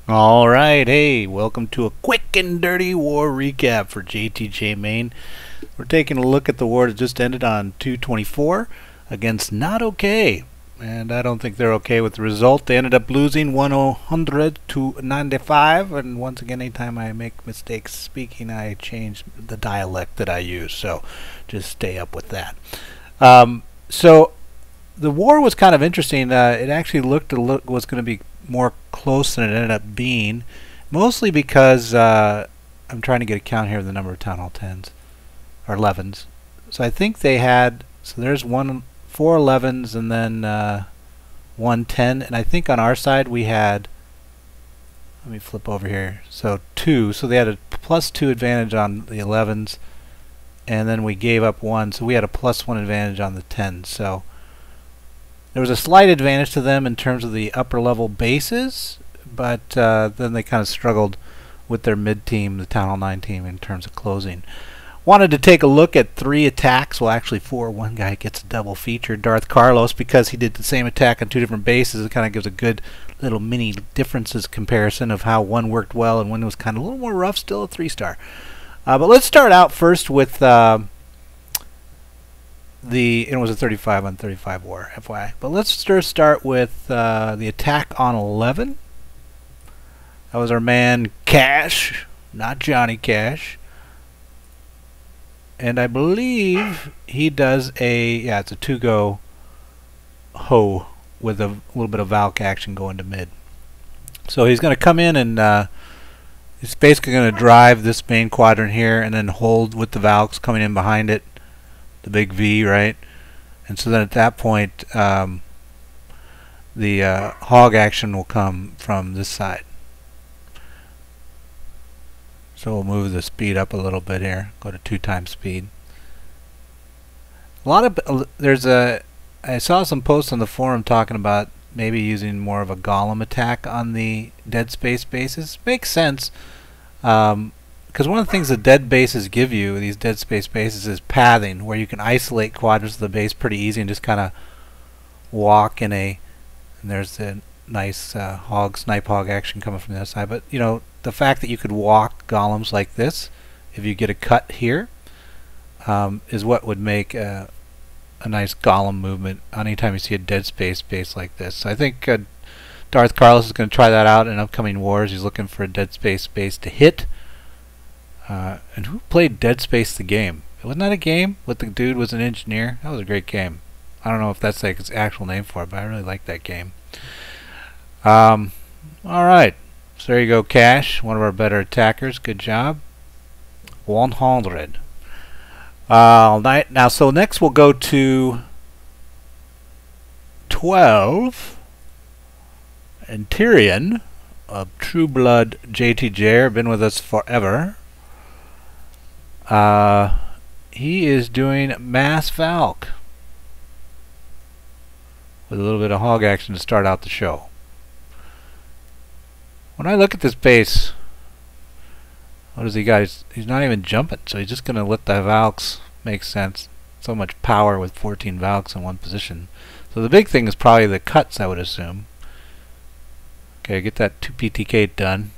Alright, hey, welcome to a quick and dirty war recap for JTJ Main. We're taking a look at the war that just ended on 2/24 against Not Okay. And I don't think they're okay with the result. They ended up losing 100 to 95. And once again, anytime I make mistakes speaking, I change the dialect that I use. So just stay up with that. So the war was kind of interesting. It actually was going to be more close than it ended up being, mostly because I'm trying to get a count here of the number of Town Hall 10s or 11s. So I think they had, so there's four 11s and then one 10, and I think on our side we had, let me flip over here, so 2, so they had a +2 advantage on the 11s, and then we gave up 1, so we had a +1 advantage on the 10s. So there was a slight advantage to them in terms of the upper level bases, but then they kind of struggled with their mid team, the Town Hall 9 team, in terms of closing. Wanted to take a look at 3 attacks, well actually 4. One guy gets a double feature, Darth Carlos, because he did the same attack on 2 different bases. It kind of gives a good little mini differences comparison of how one worked well and one was kind of a little more rough, still a 3-star. But let's start out first with it was a 35 on 35 war, FYI. But let's first start with the attack on 11. That was our man Cash, not Johnny Cash. And I believe he does it's a 2-go Ho with a little bit of Valk action going to mid. So he's going to come in and he's basically going to drive this main quadrant here and then hold with the Valks coming in behind it. The big V, right? And so then at that point, the hog action will come from this side. So we'll move the speed up a little bit here. Go to 2 times speed. I saw some posts on the forum talking about maybe using more of a golem attack on the dead space bases. Makes sense. Because one of the things the dead bases give you, these dead space bases, is pathing, where you can isolate quadrants of the base pretty easy and just kind of walk in and there's a nice snipe hog action coming from the other side. But you know, the fact that you could walk golems like this, if you get a cut here, is what would make a nice golem movement anytime you see a dead space base like this. So I think Darth Carlos is going to try that out in upcoming wars. He's looking for a dead space base to hit. And who played Dead Space the game? Wasn't that a game with the dude was an engineer? That was a great game. I don't know if that's like its actual name for it, but I really like that game. Alright. So there you go, Cash. One of our better attackers. Good job. 100. Now, so next we'll go to 12. And Tyrion, a true blood JTJ, been with us forever. He is doing mass Valk with a little bit of hog action to start out the show. When I look at this base, what does he got? He's not even jumping, so he's just going to let the Valks make sense. So much power with 14 Valks in one position. So the big thing is probably the cuts, I would assume. Okay, get that 2 PTK done.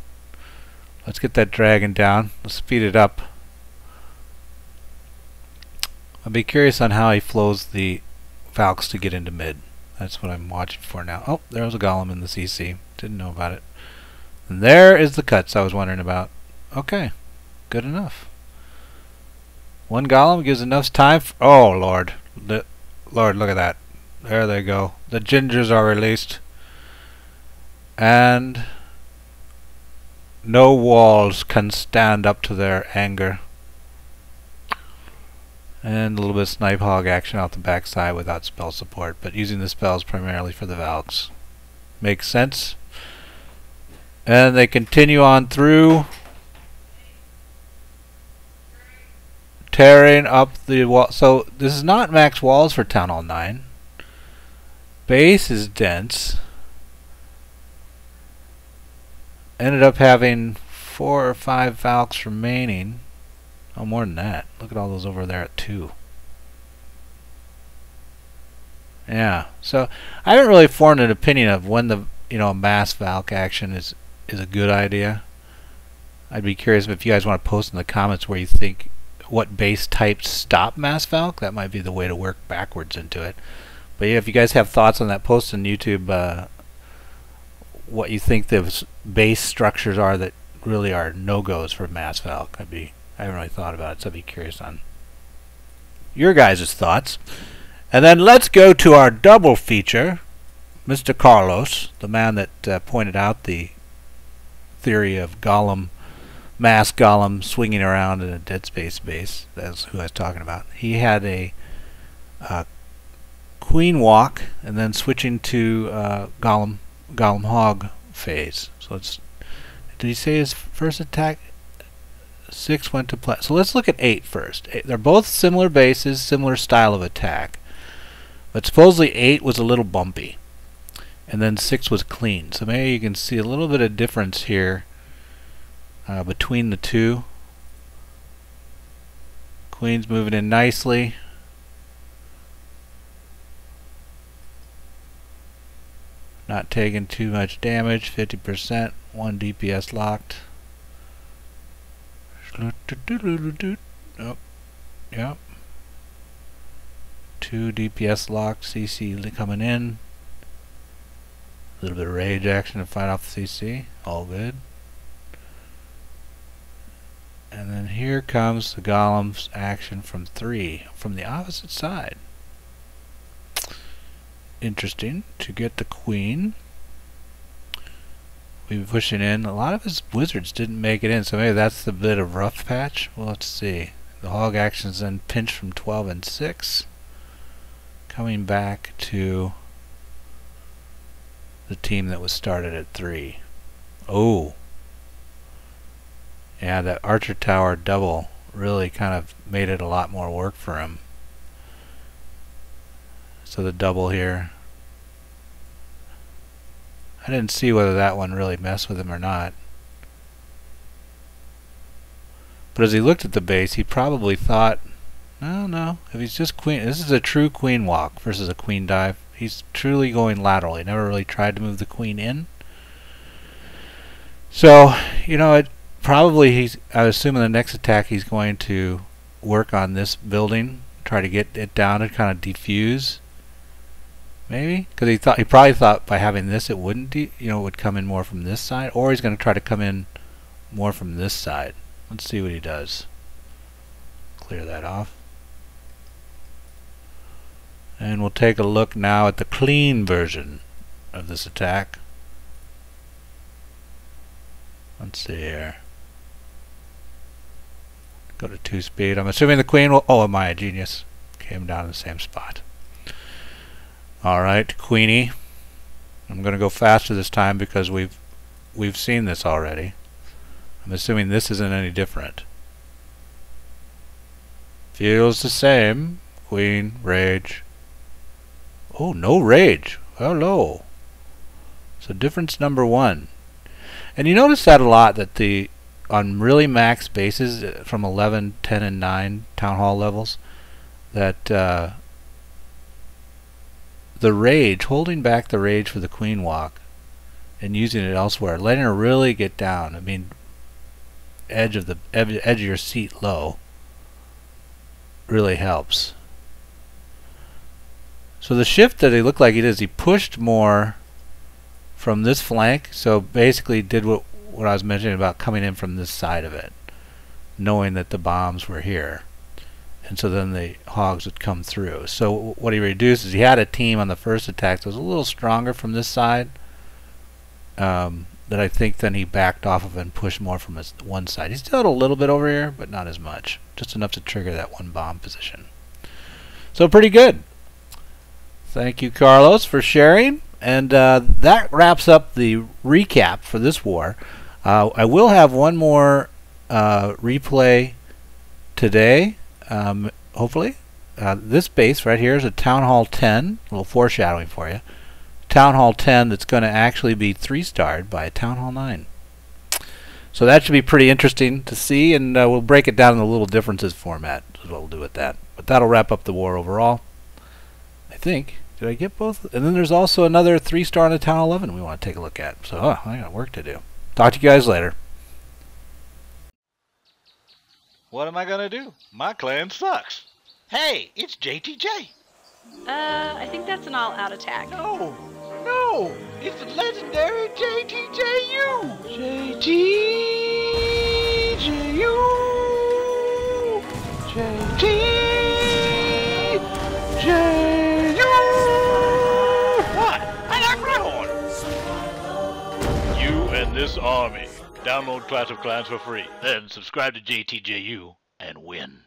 Let's get that dragon down. Let's speed it up. I'll be curious on how he flows the Valks to get into mid. That's what I'm watching for now. Oh, there was a golem in the CC. Didn't know about it. And there is the cuts I was wondering about. Okay, good enough. One golem gives enough time for, oh Lord. Lord, look at that. There they go. The gingers are released. And no walls can stand up to their anger. And a little bit of snipe hog action out the backside without spell support, but using the spells primarily for the Valks. Makes sense. And they continue on through, tearing up the wall. So this is not max walls for Town Hall 9. Base is dense. Ended up having 4 or 5 Valks remaining. Oh, more than that. Look at all those over there at 2. Yeah. So I haven't really formed an opinion of when the mass Valk action is is a good idea. I'd be curious if you guys want to post in the comments where you think what base types stop Mass Valk. That might be the way to work backwards into it. But yeah, if you guys have thoughts on that, post on YouTube what you think the base structures are that really are no-goes for Mass Valk. I haven't really thought about it, so I'd be curious on your guys' thoughts. And then let's go to our double feature. Mr. Carlos, the man that pointed out the theory of Golem, mass Golem swinging around in a Dead Space base. That's who I was talking about. He had a Qwalk and then switching to Golem Hog phase. So it's, did he say his first attack? 6 went to play. So let's look at 8 first. They're both similar bases, similar style of attack. But supposedly 8 was a little bumpy. And then 6 was clean. So maybe you can see a little bit of difference here between the two. Queen's moving in nicely. Not taking too much damage, 50%, 1 DPS locked. Oh, yep. 2 DPS locked, CC coming in. A little bit of rage action to fight off the CC, all good. And then here comes the Golem's action from 3, from the opposite side. Interesting to get the Queen. We've been pushing in. A lot of his wizards didn't make it in, so maybe that's the bit of rough patch. Well, let's see. The hog actions then pinch from 12 and 6. Coming back to the team that was started at 3. Oh. Yeah, that Archer Tower double really kind of made it a lot more work for him. So the double here. I didn't see whether that one really messed with him or not. But as he looked at the base, he probably thought, no, if he's just queen, this is a true queen walk versus a queen dive. He's truly going lateral. He never really tried to move the queen in. So, you know, it probably I assume in the next attack he's going to work on this building, try to get it down and kind of defuse. Maybe because he probably thought by having this it wouldn't it would come in more from this side, or he's going to try to come in more from this side. Let's see what he does. Clear that off. And we'll take a look now at the clean version of this attack. Let's see here. Go to 2 speed. I'm assuming the queen will... Oh, am I a genius? Came down in the same spot. Alright, Queenie. I'm going to go faster this time because we've seen this already. I'm assuming this isn't any different. Feels the same. Queen, rage. Oh, no rage. Hello. So difference number 1. And you notice that a lot, that on really max bases from 11, 10, and 9 Town Hall levels, that the rage, holding back the rage for the Queen walk and using it elsewhere, letting her really get down. I mean, edge of your seat low really helps. So the shift that it looked like he did is he pushed more from this flank, so basically did what I was mentioning about coming in from this side of it, knowing that the bombs were here. And so then the hogs would come through. So what he reduced is he had a team on the first attack that was a little stronger from this side, that I think then he backed off of and pushed more from his one side. He still had a little bit over here, but not as much. Just enough to trigger that 1 bomb position. So pretty good. Thank you, Carlos, for sharing. And that wraps up the recap for this war. I will have one more replay today. Hopefully. This base right here is a Town Hall 10, a little foreshadowing for you. Town Hall 10 that's going to actually be 3-starred by a Town Hall 9. So that should be pretty interesting to see, and we'll break it down in the little differences format is what we'll do with that. But that'll wrap up the war overall, I think. Did I get both? And then there's also another 3-star on the Town 11 we want to take a look at. So I got work to do. Talk to you guys later. What am I gonna do? My clan sucks. Hey, it's JTJ. I think that's an all-out attack. No, it's the legendary JTJU. JTJU. JTJU. What? I like Red Horn. You and this army. Download Clash of Clans for free. Then subscribe to JTJU and win.